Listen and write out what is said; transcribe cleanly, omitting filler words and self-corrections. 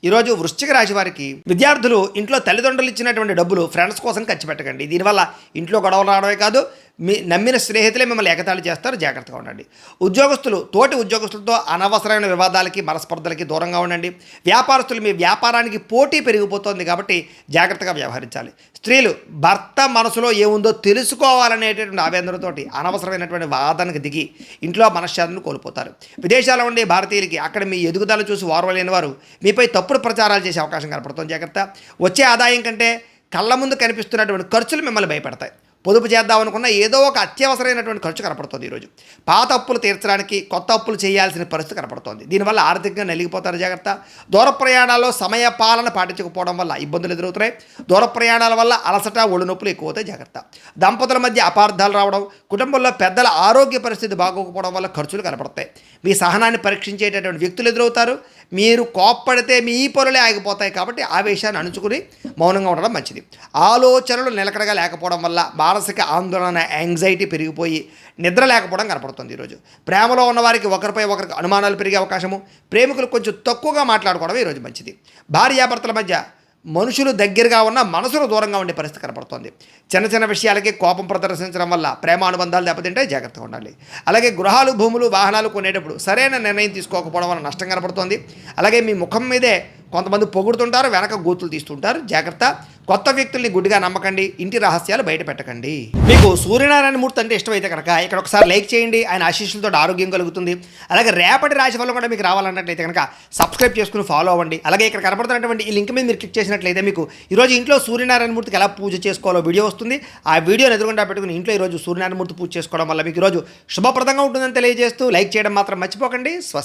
ఈరోజు వృశ్చిక రాశి వారికి విద్యార్థులు ఇంట్లో తల్లిదండ్రులు ఇచ్చినటువంటి డబ్బులు ఫ్రెండ్స్ కోసం ఖర్చు పెట్టకండి. దీనివల్ల ఇంట్లో గొడవలు రావడమే కాదు, మీ నమ్మిన స్నేహితులే మిమ్మల్ని ఎగతాళి చేస్తారు. జాగ్రత్తగా ఉండండి. ఉద్యోగస్తులు తోటి ఉద్యోగస్తులతో అనవసరమైన వివాదాలకి మనస్పర్ధలకి దూరంగా ఉండండి. వ్యాపారస్తులు మీ వ్యాపారానికి పోటీ పెరిగిపోతుంది కాబట్టి జాగ్రత్తగా వ్యవహరించాలి. స్త్రీలు భర్త మనసులో ఏముందో తెలుసుకోవాలనేటటువంటి ఆవేదనతోటి అనవసరమైనటువంటి వాదనకు దిగి ఇంట్లో మనశ్శాంతిని కోల్పోతారు. విదేశాల్లో ఉండే భారతీయులకి అక్కడ మీ ఎదుగుదల చూసి ఓర్వలేని వారు మీపై తప్పుడు ప్రచారాలు చేసే అవకాశం కనపడుతుంది. జాగ్రత్త. వచ్చే ఆదాయం కంటే కళ్ళ ముందు కనిపిస్తున్నటువంటి ఖర్చులు మిమ్మల్ని భయపెడతాయి. పొదుపు చేద్దామనుకున్న ఏదో ఒక అత్యవసరమైనటువంటి ఖర్చు కనపడుతుంది. ఈరోజు పాత అప్పులు తీర్చడానికి కొత్త అప్పులు చేయాల్సిన పరిస్థితి కనపడుతోంది. దీనివల్ల ఆర్థికంగా నలిగిపోతారు. జాగ్రత్త. దూర ప్రయాణాల్లో సమయ పాలన పాటించకపోవడం వల్ల ఇబ్బందులు ఎదురవుతున్నాయి. దూర ప్రయాణాల వల్ల అలసట ఒళ్ళు నొప్పులు ఎక్కువ అవుతాయి. జాగ్రత్త. దంపతుల మధ్య అపార్థాలు రావడం, కుటుంబంలో పెద్దల ఆరోగ్య పరిస్థితి బాగోకపోవడం వల్ల ఖర్చులు కనపడతాయి. మీ సహనాన్ని పరీక్షించేటటువంటి వ్యక్తులు ఎదురవుతారు. మీరు కోప్పడితే మీ పనులే ఆగిపోతాయి కాబట్టి ఆవేశాన్ని అణుచుకుని మౌనంగా ఉండడం మంచిది. ఆలోచనలు నిలకడగా లేకపోవడం వల్ల మానసిక ఆందోళన, యాంగ్జైటీ పెరిగిపోయి నిద్ర లేకపోవడం కనపడుతుంది. ఈరోజు ప్రేమలో ఉన్నవారికి ఒకరిపై ఒకరికి అనుమానాలు పెరిగే అవకాశము, ప్రేమికులు కొంచెం తక్కువగా మాట్లాడుకోవడం ఈరోజు మంచిది. భార్యాభర్తల మధ్య మనుషులు దగ్గరగా ఉన్న మనసులు దూరంగా ఉండే పరిస్థితి కనపడుతుంది. చిన్న చిన్న విషయాలకి కోపం ప్రదర్శించడం వల్ల ప్రేమ అనుబంధాలు దెబ్బతింటే జాగ్రత్తగా ఉండాలి. అలాగే గృహాలు, భూములు, వాహనాలు కొనేటప్పుడు సరైన నిర్ణయం తీసుకోకపోవడం వల్ల నష్టం కనపడుతుంది. అలాగే మీ ముఖం మీదే కొంతమంది పొగుడుతుంటారు, వెనక గోతులు తీస్తుంటారు. జాగ్రత్త. కొత్త వ్యక్తుల్ని గుడ్డిగా నమ్మకండి. ఇంటి రహస్యాలు బయట పెట్టకండి. మీకు సూర్యనారాయణ మూర్తి అంటే ఇష్టమైతే కనుక ఇక్కడ ఒకసారి లైక్ చేయండి. ఆయన ఆశీస్సులతో ఆరోగ్యం కలుగుతుంది. అలాగే రేపటి రాశి ఫలం కూడా మీకు రావాలన్నట్లయితే కనుక సబ్స్క్రైబ్ చేసుకుని ఫాలో అవ్వండి. అలాగే ఇక్కడ కనపడుతున్నటువంటి ఈ లింక్ మీద మీరు క్లిక్ చేసినట్లయితే మీకు ఈరోజు ఇంట్లో సూర్యనారాయణ మూర్తికి ఎలా పూజ చేసుకోవాలో వీడియో వస్తుంది. ఆ వీడియోని ఎదురుగుండా పెట్టుకుని ఇంట్లో ఈరోజు సూర్యనారాయణ మూర్తి పూజ చేసుకోవడం వల్ల మీకు ఈరోజు శుభప్రదంగా ఉంటుందని తెలియజేస్తూ లైక్ చేయడం మాత్రం మర్చిపోకండి. స్వస్తి.